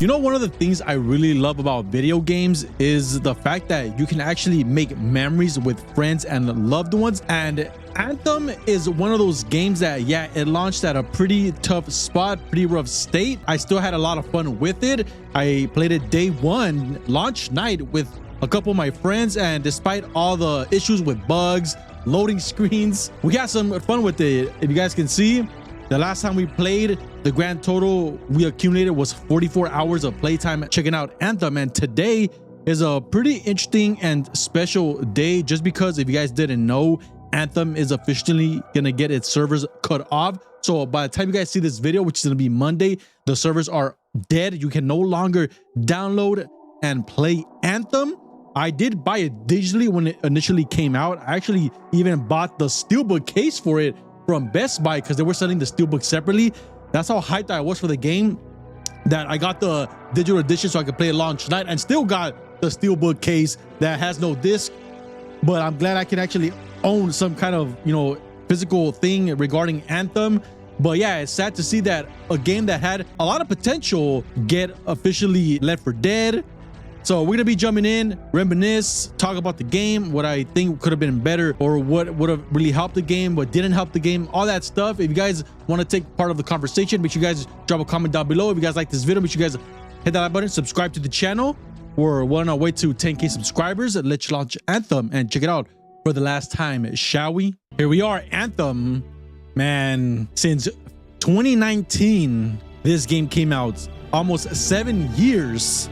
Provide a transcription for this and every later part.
You know, one of the things I really love about video games is the fact that you can actually make memories with friends and loved ones. And Anthem is one of those games that, yeah, it launched at a pretty tough spot, pretty rough state. I still had a lot of fun with it. I played it day one, launch night, with a couple of my friends, and despite all the issues with bugs, loading screens, we got some fun with it. If you guys can see, the last time we played, the grand total we accumulated was 44 hours of playtime checking out Anthem. And today is a pretty interesting and special day, just because if you guys didn't know, Anthem is officially gonna get its servers cut off. So by the time you guys see this video, which is gonna be Monday, the servers are dead. You can no longer download and play Anthem. I did buy it digitally when it initially came out. I actually even bought the steelbook case for it from Best Buy because they were selling the steelbook separately. That's how hyped I was for the game, that I got the digital edition so I could play it launch night, and still got the steelbook case that has no disc. But I'm glad I can actually own some kind of, you know, physical thing regarding Anthem. But yeah, it's sad to see that a game that had a lot of potential get officially left for dead. So we're gonna be jumping in, reminisce, talk about the game, what I think could have been better, or what would have really helped the game, what didn't help the game, all that stuff. If you guys want to take part of the conversation, make sure you guys drop a comment down below. If you guys like this video, make sure you guys hit that like button, subscribe to the channel. We're well on our way to 10K subscribers. Let's launch Anthem and check it out for the last time, shall we? Here we are, Anthem. Man, since 2019, this game came out. Almost 7 years.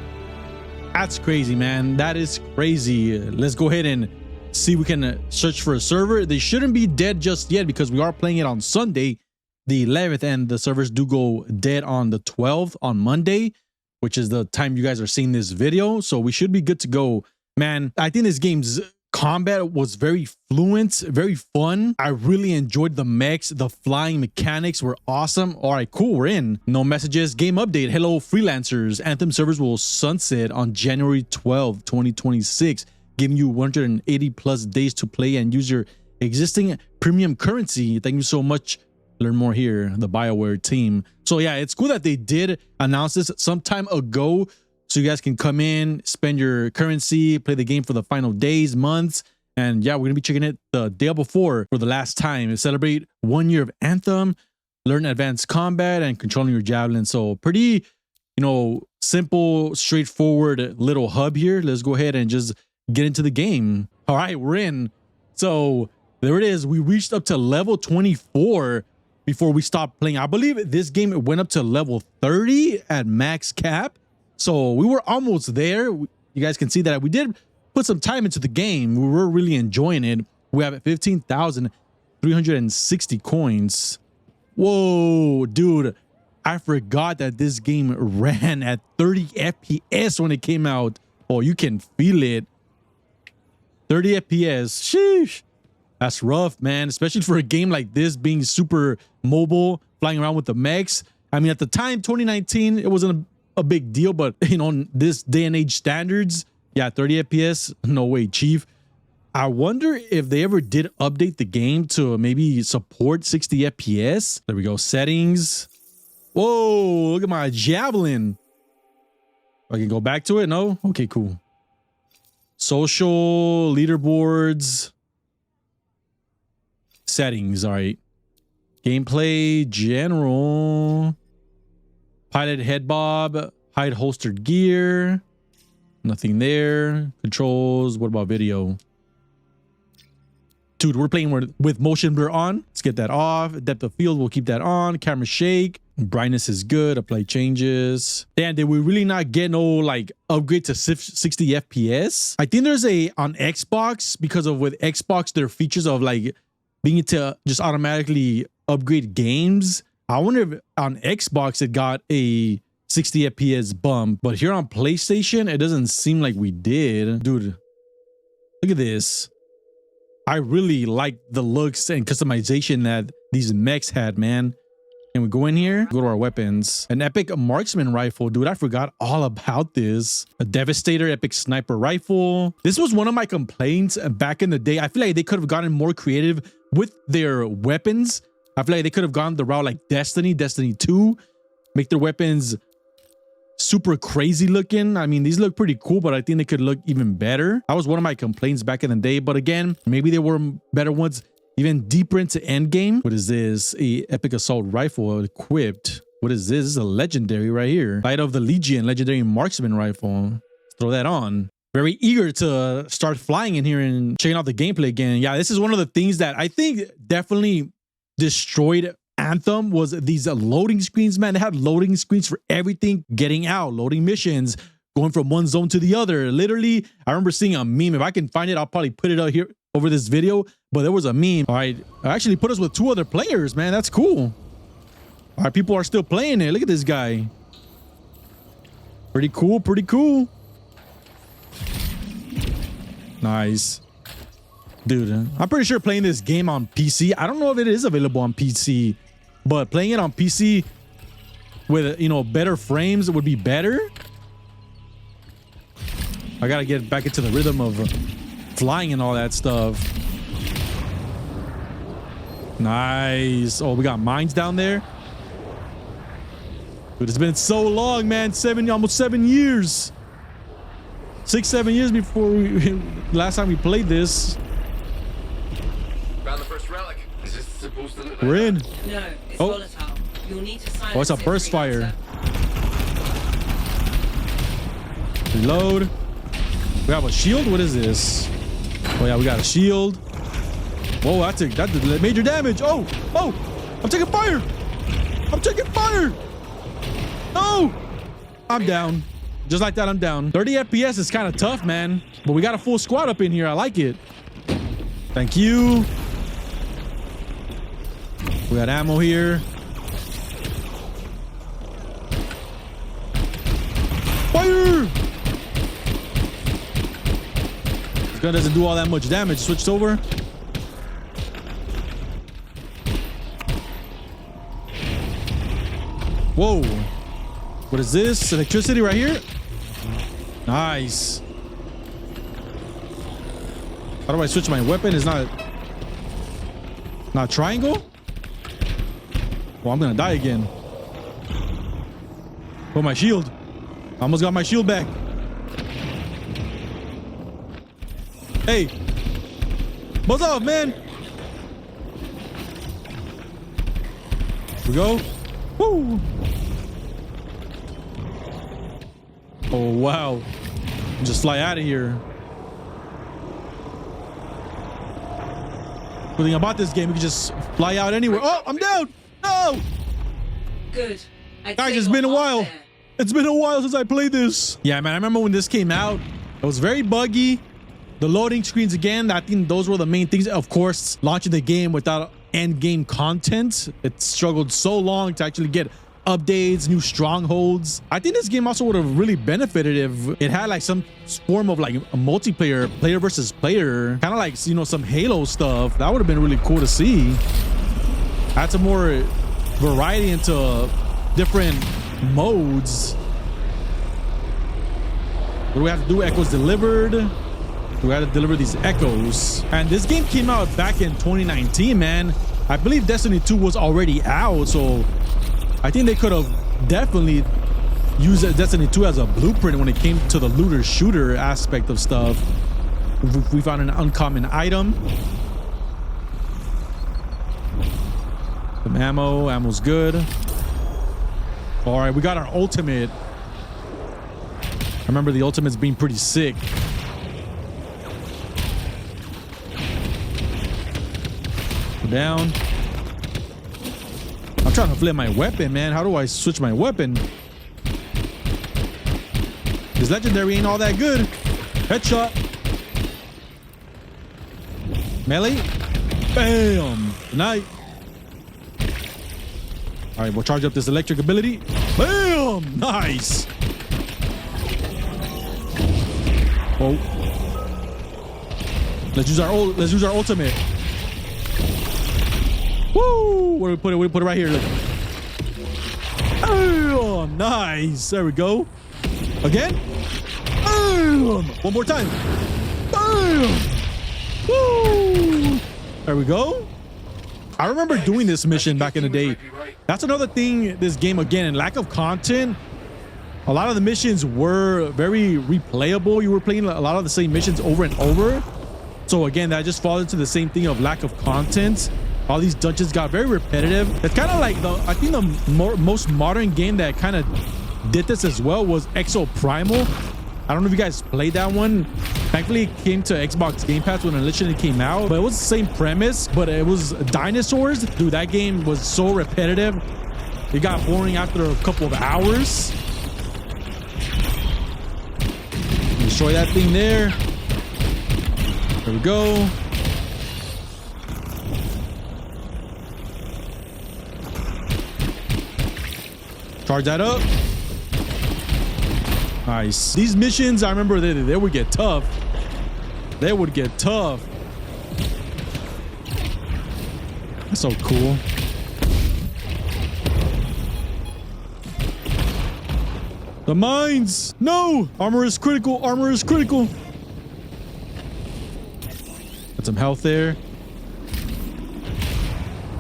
That's crazy, man. That is crazy. Let's go ahead and see if we can search for a server. They shouldn't be dead just yet because we are playing it on Sunday, the 11th, and the servers do go dead on the 12th on Monday, which is the time you guys are seeing this video. So we should be good to go. Man, I think this game's combat was very fluent, very fun. I really enjoyed the mechs. The flying mechanics were awesome. All right, cool, we're in. No messages. Game update. Hello, freelancers. Anthem servers will sunset on January 12th, 2026, giving you 180 plus days to play and use your existing premium currency. Thank you so much. Learn more here, the Bioware team. So yeah, it's cool that they did announce this some time ago, so you guys can come in, spend your currency, play the game for the final days, months. And yeah, we're gonna be checking it the day before for the last time. Celebrate 1 year of Anthem, learn advanced combat and controlling your javelin. So pretty, you know, simple, straightforward little hub here. Let's go ahead and just get into the game. All right, we're in. So there it is. We reached up to level 24 before we stopped playing. I believe this game went up to level 30 at max cap. So we were almost there. You guys can see that we did put some time into the game. We were really enjoying it. We have 15,360 coins. Whoa, dude. I forgot that this game ran at 30 FPS when it came out. Oh, you can feel it. 30 FPS. Sheesh. That's rough, man. Especially for a game like this being super mobile, flying around with the mechs. I mean, at the time, 2019, it wasn't a big deal, but you know, this day and age standards, yeah, 30 FPS, no way, chief. I wonder if they ever did update the game to maybe support 60 FPS. There we go, settings. Whoa, look at my javelin. I can go back to it. No, okay, cool. Social, leaderboards, settings. All right, gameplay, general, pilot head bob, hide holstered gear, nothing there. Controls, what about video? Dude, we're playing with motion blur on. Let's get that off. Depth of field, we'll keep that on. Camera shake, brightness is good. Apply changes. Damn, did we really not get no like upgrade to 60 FPS? I think there's a on Xbox, because of with Xbox, there are features of like being able to just automatically upgrade games. I wonder if on Xbox it got a 60 FPS bump, but here on PlayStation, it doesn't seem like we did. Dude, look at this. I really like the looks and customization that these mechs had, man. And we go in here, go to our weapons. An epic marksman rifle. Dude, I forgot all about this. A Devastator epic sniper rifle. This was one of my complaints back in the day. I feel like they could have gotten more creative with their weapons. I feel like they could have gone the route like Destiny 2, make their weapons super crazy looking. I mean, these look pretty cool, but I think they could look even better. That was one of my complaints back in the day. But again, maybe there were better ones. Even deeper into endgame. What is this? A epic assault rifle equipped. What is this? This is a legendary right here. Light of the Legion, legendary marksman rifle. Let's throw that on. Very eager to start flying in here and checking out the gameplay again. Yeah, this is one of the things that I think definitely destroyed Anthem was these loading screens, man. They had loading screens for everything, getting out, loading missions, going from one zone to the other. Literally, I remember seeing a meme. If I can find it, I'll probably put it out here over this video. But there was a meme. All right, I actually put us with 2 other players, man. That's cool. All right, people are still playing it. Look at this guy. Pretty cool, pretty cool. Nice. Dude, I'm pretty sure playing this game on PC, I don't know if it is available on PC, but playing it on PC with, you know, better frames would be better. I gotta get back into the rhythm of flying and all that stuff. Nice. Oh, we got mines down there. Dude, it's been so long, man. Almost 7 years. 6-7 years before last time we played this. Found the first relic. Is this supposed to look like? We're in. No, it's volatile. You'll need to silence. Oh, it's a burst fire. Reload. We have a shield. What is this? Oh yeah, we got a shield. Whoa, that did major damage. Oh, I'm taking fire. I'm taking fire. No, I'm down. Just like that, I'm down. 30 FPS is kind of tough, man. But we got a full squad up in here. I like it. Thank you. We got ammo here. Fire! This gun doesn't do all that much damage. Switched over. Whoa. What is this? Electricity right here? Nice. How do I switch my weapon? It's not triangle? Well, I'm gonna die again. Oh, my shield. I almost got my shield back. Hey. What's up, man? Here we go. Woo. Oh, wow. Just fly out of here. Good thing about this game, we can just fly out anywhere. Oh, I'm down. No. Good. Guys, it's been a while. It's been a while since I played this. Yeah, man, I remember when this came out, it was very buggy. The loading screens again, I think those were the main things. Of course, launching the game without end game content. It struggled so long to actually get updates, new strongholds. I think this game also would have really benefited if it had like some form of like a multiplayer, player versus player, kind of like, you know, some Halo stuff. That would have been really cool to see. Add some more variety into different modes. What do we have to do? Echoes delivered. We had to deliver these echoes. And this game came out back in 2019, man. I believe Destiny 2 was already out, so I think they could have definitely used Destiny 2 as a blueprint when it came to the looter shooter aspect of stuff. We found an uncommon item. Some ammo. Ammo's good. All right, we got our ultimate. I remember the ultimate's being pretty sick. Down. I'm trying to flip my weapon, man. How do I switch my weapon? This legendary ain't all that good. Headshot. Melee. Bam. Night. All right, we'll charge up this electric ability. Bam. Nice. Oh. Let's use our ultimate. Woo! Where do we put it? We put it right here. Look. Oh, nice. There we go. Again. One more time. Woo! There we go. I remember doing this mission back in the day. That's another thing, this game, again, and lack of content. A lot of the missions were very replayable. You were playing a lot of the same missions over and over. So again, that just falls into the same thing of lack of content. All these dungeons got very repetitive. It's kind of like I think the most modern game that kind of did this as well was Exo Primal. I don't know if you guys played that one. Thankfully, it came to Xbox Game Pass when it initially came out, but it was the same premise, but it was dinosaurs. Dude, that game was so repetitive. It got boring after a couple of hours. Destroy that thing there. There we go. Charge that up. Nice. These missions, I remember they would get tough. They would get tough. That's so cool. The mines. No. Armor is critical. Armor is critical. Got some health there.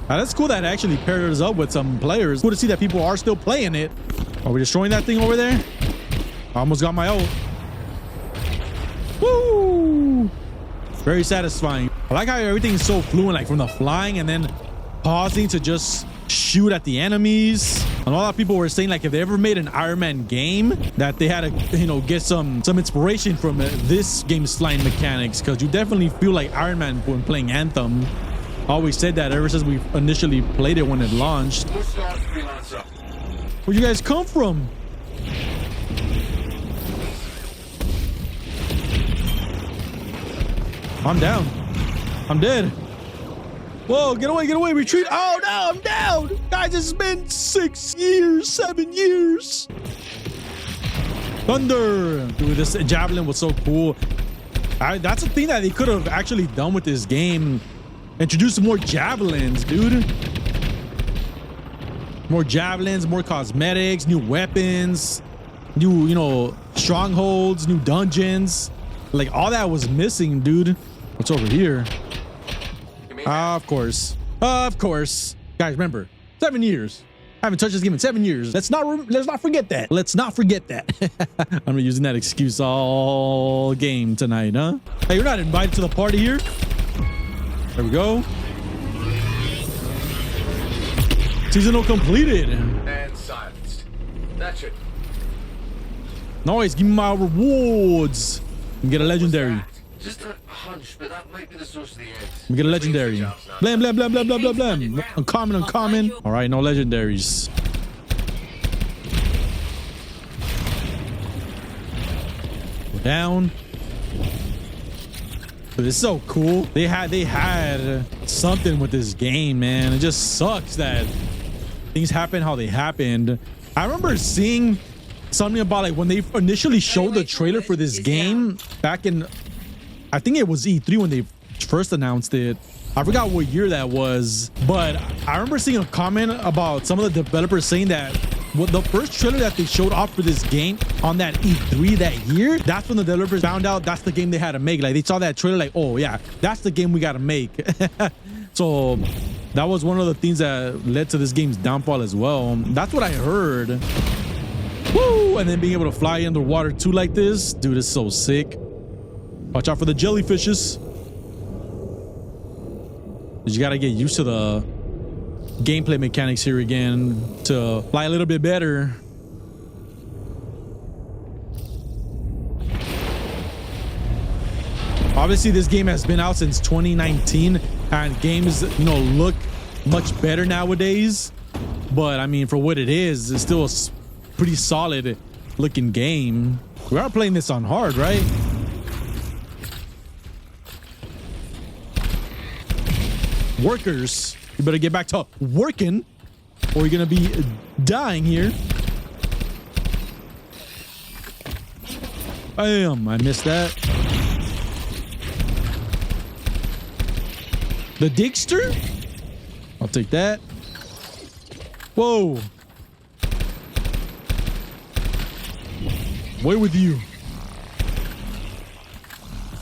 That's cool that it actually paired us up with some players. Cool to see that people are still playing it. Are we destroying that thing over there? I almost got my ult. Woo! Very satisfying. I like how everything is so fluent, like from the flying and then pausing to just shoot at the enemies. And a lot of people were saying like if they ever made an Iron Man game, that they had to, you know, get some inspiration from this game's flying mechanics, because you definitely feel like Iron Man when playing Anthem. I always said that ever since we initially played it when it launched. Where'd you guys come from? I'm down. I'm dead. Whoa, get away, retreat. Oh no, I'm down. Guys, it's been 6 years, 7 years. Thunder. Dude, this javelin was so cool. That's the thing that they could have actually done with this game. Introduce more javelins, dude. More javelins, more cosmetics, new weapons, new, you know, strongholds, new dungeons. Like all that was missing, dude. What's over here? Of course. Of course. Guys, remember, 7 years. I haven't touched this game in 7 years. Let's not forget that. Let's not forget that. I'm gonna be using that excuse all game tonight, huh? Hey, you're not invited to the party here. There we go. Seasonal completed. And silenced. That's it. Nice. Give me my rewards. And get a legendary. Just a hunch, but that might be the source of the eggs. We get a legendary. Blam, blam, blam, blam, blam, blam, blam. Uncommon. All right, no legendaries. Go down. But it's so cool. They had something with this game, man. It just sucks that things happen how they happened. I remember seeing something about like when they initially showed the trailer for this game back in, I think it was E3 when they first announced it. I forgot what year that was, but I remember seeing a comment about some of the developers saying that the first trailer that they showed off for this game on that E3 that year, that's when the developers found out that's the game they had to make. Like they saw that trailer like, oh yeah, that's the game we got to make. So that was one of the things that led to this game's downfall as well. That's what I heard. Woo! And then being able to fly underwater too like this, dude, is so sick. Watch out for the jellyfishes. You gotta get used to the gameplay mechanics here again to fly a little bit better. Obviously, this game has been out since 2019, and games, you know, look much better nowadays. But I mean, for what it is, it's still a pretty solid looking game. We are playing this on hard, right? Workers, you better get back to working or you're gonna be dying here. Bam, I missed that. The Jayyster? I'll take that. Whoa. Away with you.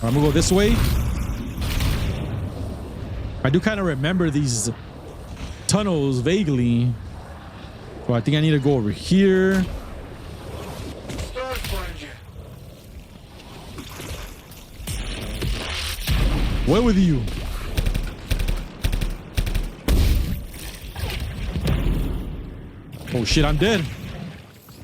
I'm gonna go this way. I do kind of remember these tunnels vaguely. So I think I need to go over here. Forager. What with you? Oh shit, I'm dead.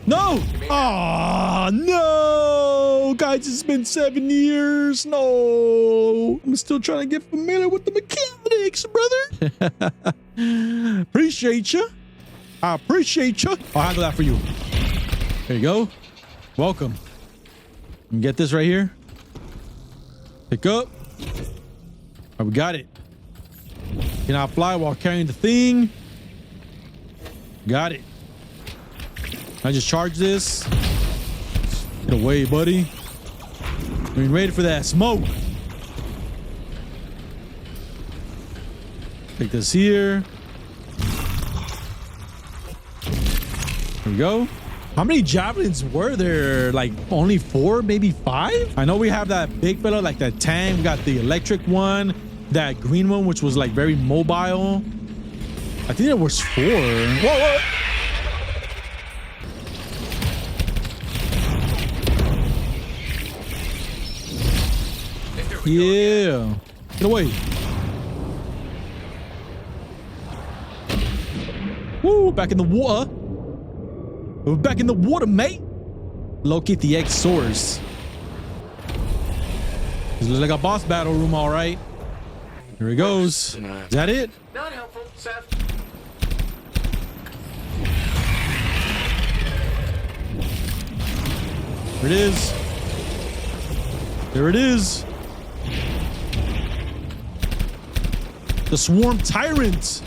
No! Ah, no! Guys, it's been 7 years. No! I'm still trying to get familiar with the mechanics, brother. Appreciate you. I appreciate you. I'll handle that for you. There you go. Welcome. Get this right here. Pick up. All right, we got it. Cannot fly while carrying the thing. Got it. I just charge this. Get away, buddy. We're ready for that smoke. Take this here. There we go. How many javelins were there? Like only 4, maybe 5? I know we have that big fella, like that tank. We got the electric one, that green one, which was like very mobile. I think there was 4. Whoa, whoa. Yeah. Get away. Woo, back in the water. We're back in the water, mate. Locate the X source. This looks like a boss battle room, all right. Here it goes. Is that it? Not helpful, Seth. There it is. There it is. The swarm tyrant.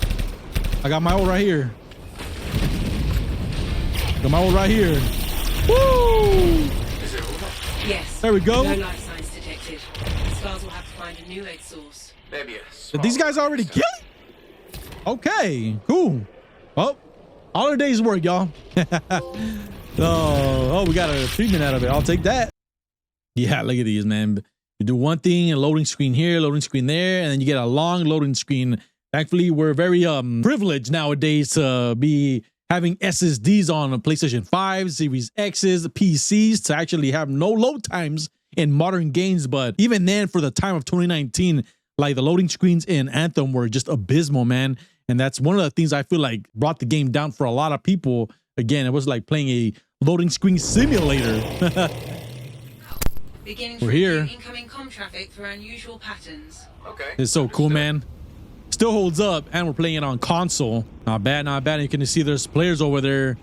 I got my ult right here. Got my ult right here. Woo! Is it over? Yes. There we go. No life signs detected. The Scars will have to find a new egg source. Maybe a Did these guys already kill it? Okay, cool. Well, all our days work, y'all. Oh, we got a treatment out of it. I'll take that. Yeah, look at these, man. You do one thing, a loading screen here, loading screen there, and then you get a long loading screen. Thankfully, we're very privileged nowadays to be having SSDs on a PlayStation 5, Series X's, PCs to actually have no load times in modern games. But even then, for the time of 2019, like the loading screens in Anthem were just abysmal, man. And that's one of the things I feel like brought the game down for a lot of people. Again, it was like playing a loading screen simulator. Beginning We're to here. review incoming comm traffic for unusual patterns. Okay. It's so cool, man. Still holds up, and we're playing it on console. Not bad, not bad. You can see there's players over there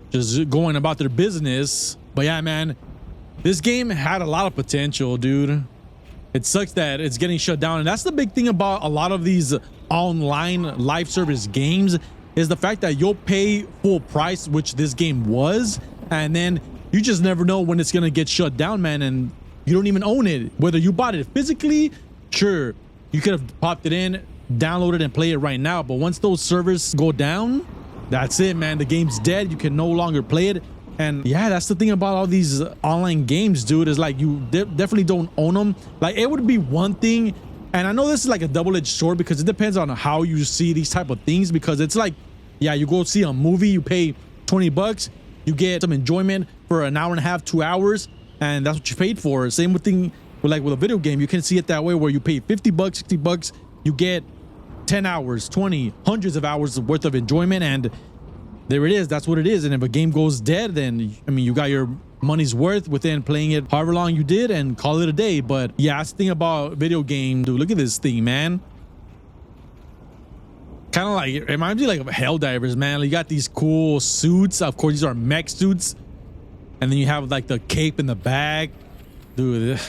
just going about their business. But yeah, man, this game had a lot of potential, dude. It sucks that it's getting shut down. And that's the big thing about a lot of these online live service games is the fact that you'll pay full price, which this game was, and then you just never know when it's gonna get shut down, man, and you don't even own it. Whether you bought it physically, sure, you could have popped it in, download it, and play it right now. But once those servers go down, that's it, man. The game's dead. You can no longer play it. And yeah, that's the thing about all these online games, dude, is like you definitely don't own them. Like it would be one thing, and I know this is like a double-edged sword because it depends on how you see these type of things, because it's like, yeah, you go see a movie, you pay 20 bucks, you get some enjoyment for an hour and a half, 2 hours, and that's what you paid for. Same with thing with like with a video game. You can see it that way, where you pay 50 bucks, 60 bucks, you get 10 hours, 20, hundreds of hours worth of enjoyment, and there it is. That's what it is. And if a game goes dead, then I mean, you got your money's worth within playing it however long you did and call it a day. But yeah, that's the thing about video game, dude. Look at this thing, man. Kind of like, it reminds me like of Helldivers, man. Like, you got these cool suits. Of course, these are mech suits. And then you have like the cape in the back. Dude,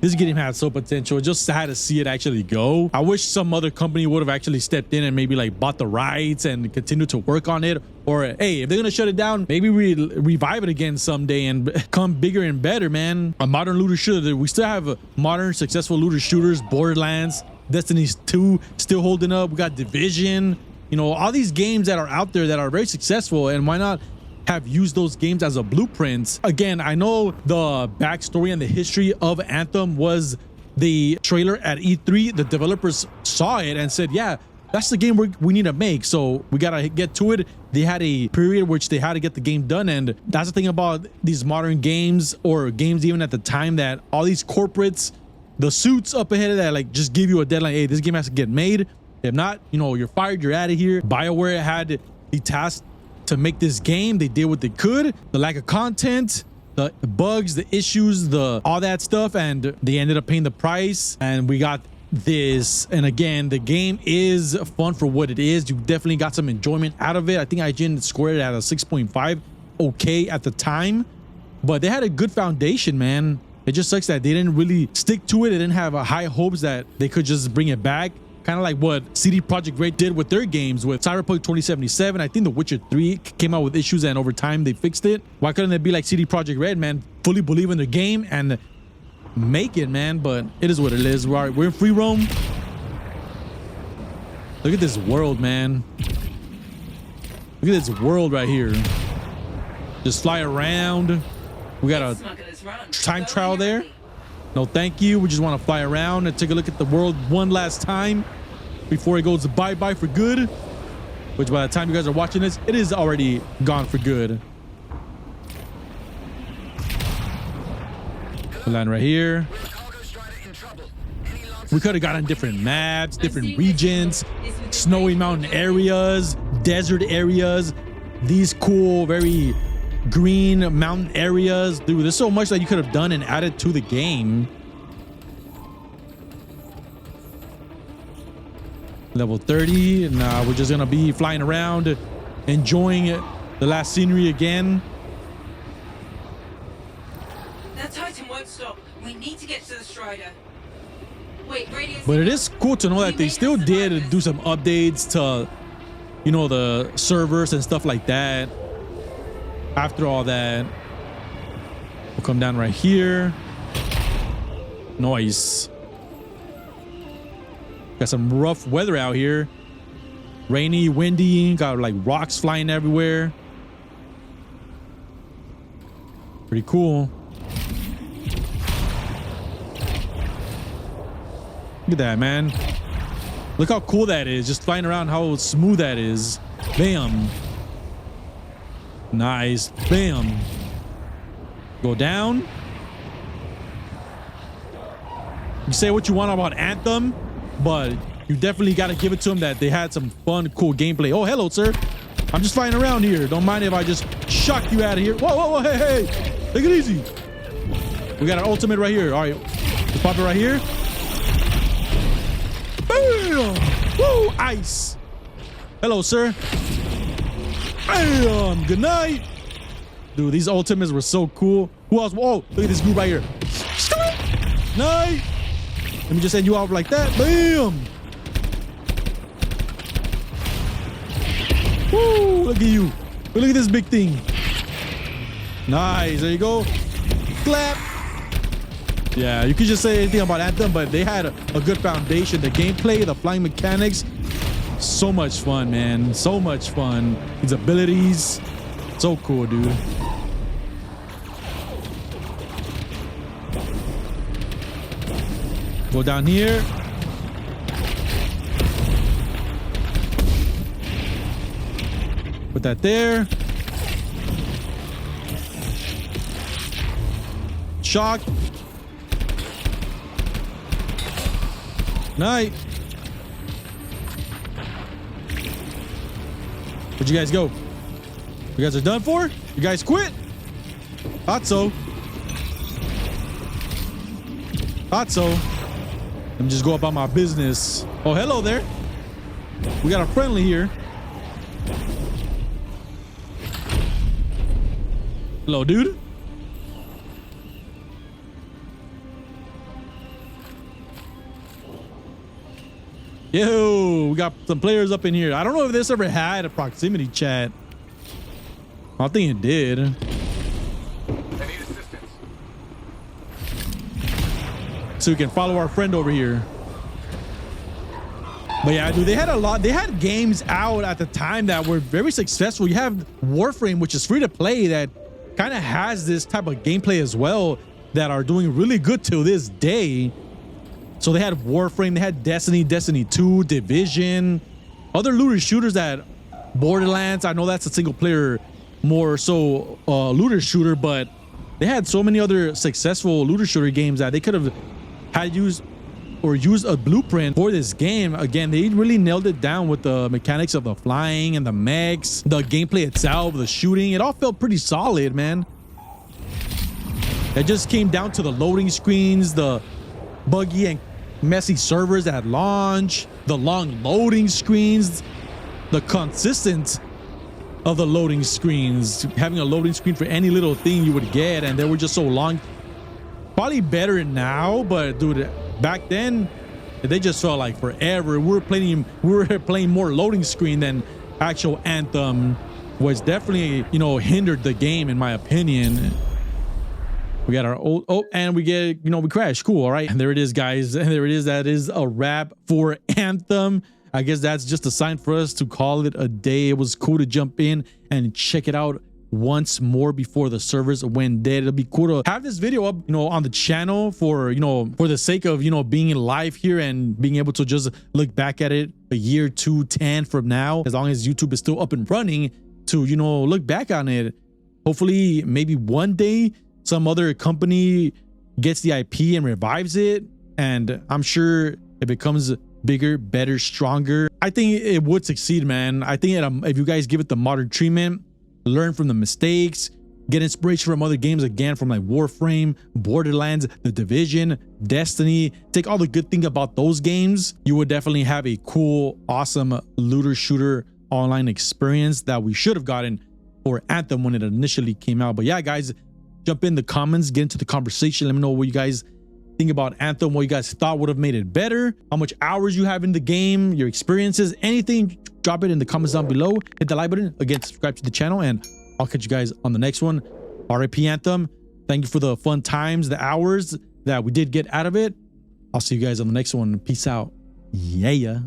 this game had so potential. Just sad to see it actually go. I wish some other company would have actually stepped in and maybe like bought the rights and continued to work on it. Or hey, if they're gonna shut it down, maybe we revive it again someday and become bigger and better, man. A modern looter shooter. We still have modern successful looter shooters. Borderlands, Destiny 2 still holding up. We got Division. You know, all these games that are out there that are very successful, and why not have used those games as a blueprint? Again, I know the backstory and the history of Anthem was the trailer at E3. The developers saw it and said, yeah, that's the game we need to make. So we gotta get to it. They had a period which they had to get the game done, and that's the thing about these modern games, or games even at the time, that all these corporates, the suits up ahead of that, like, just give you a deadline. Hey, this game has to get made. If not, you know, you're fired, you're out of here. Bioware had the task to make this game. They did what they could. The lack of content, the bugs, the issues, all that stuff, and they ended up paying the price, and we got this. And again, the game is fun for what it is. You definitely got some enjoyment out of it. I think IGN scored it at a 6.5. Okay at the time, but they had a good foundation, man. It just sucks that they didn't really stick to it. They didn't have high hopes that they could just bring it back. Kind of like what CD Projekt Red did with their games with Cyberpunk 2077. I think The Witcher 3 came out with issues, and over time they fixed it. Why couldn't it be like CD Projekt Red, man? Fully believe in the game and make it, man. But it is what it is. We're in free roam. Look at this world, man. Look at this world right here. Just fly around. We got a time trial there. No, thank you. We just want to fly around and take a look at the world one last time before it goes bye-bye for good. Which, by the time you guys are watching this, it is already gone for good. We'll land right here. We could have gotten different maps, different regions, snowy mountain areas, desert areas, these cool, very green mountain areas. Dude, there's so much that you could have done and added to the game. Level 30. Nah, we're just gonna be flying around, enjoying the last scenery again. That Titan won't stop. We need to get to the Strider. Wait, radius. But it is cool to know that they still did do some updates to, you know, the servers and stuff like that. After all that, we'll come down right here. Nice. Got some rough weather out here. Rainy, windy, got like rocks flying everywhere. Pretty cool. Look at that, man. Look how cool that is. Just flying around, how smooth that is. Bam. Nice. Bam. Go down. You say what you want about Anthem, but you definitely got to give it to them that they had some fun, cool gameplay. Oh, hello, sir. I'm just flying around here. Don't mind if I just shock you out of here. Whoa, whoa, whoa, hey, hey. Take it easy. We got an ultimate right here. All right. Let's pop it right here. Bam. Woo, ice. Hello, sir. Bam! Good night. Dude, these ultimates were so cool. Who else? Oh, look at this group right here. Night. Let me just send you out like that. Bam! Woo! Look at you. Look at this big thing. Nice. There you go. Clap. Yeah, you could just say anything about Anthem, but they had a good foundation. The gameplay, the flying mechanics. So much fun, man. So much fun. His abilities. So cool, dude. Go down here. Put that there. Shock. Night. Where'd you guys go? You guys are done for? You guys quit? Thought so. Thought so. Let me just go about my business. Oh, hello there. We got a friendly here. Hello, dude. Yo, we got some players up in here. I don't know if this ever had a proximity chat. I think it did. I need assistance. So we can follow our friend over here. But yeah, dude, they had a lot. They had games out at the time that were very successful. You have Warframe, which is free to play, that kind of has this type of gameplay as well, that are doing really good till this day. So they had Warframe, they had Destiny, Destiny 2, Division, other looter shooters that Borderlands, I know that's a single player more so looter shooter, but they had so many other successful looter shooter games that they could have had used a blueprint for this game. Again, they really nailed it down with the mechanics of the flying and the mechs, the gameplay itself, the shooting. It all felt pretty solid, man. It just came down to the loading screens, the buggy and messy servers at launch, the long loading screens, the consistent of the loading screens, having a loading screen for any little thing you would get, and they were just so long. Probably better now, but dude, back then they just felt like forever. We were playing more loading screen than actual Anthem, which definitely, you know, hindered the game in my opinion. We got our old, oh, and we get, you know, we crashed. Cool. All right. And there it is, guys. And there it is. That is a wrap for Anthem. I guess that's just a sign for us to call it a day. It was cool to jump in and check it out once more before the servers went dead. It'll be cool to have this video up, you know, on the channel for, you know, for the sake of, you know, being live here and being able to just look back at it a year, 2, 10 from now, as long as YouTube is still up and running, to, you know, look back on it. Hopefully, maybe one day some other company gets the IP and revives it, and I'm sure it becomes bigger, better, stronger. I think it would succeed, man. I think if you guys give it the modern treatment, learn from the mistakes, get inspiration from other games, again, from like Warframe, Borderlands, The Division, Destiny, take all the good thing about those games, you would definitely have a cool, awesome looter shooter online experience that we should have gotten for Anthem when it initially came out. But yeah, guys, jump in the comments, get into the conversation. Let me know what you guys think about Anthem, what you guys thought would have made it better, how much hours you have in the game, your experiences, anything. Drop it in the comments down below. Hit the like button. Again, subscribe to the channel, and I'll catch you guys on the next one. RIP Anthem. Thank you for the fun times, the hours that we did get out of it. I'll see you guys on the next one. Peace out. Yeah.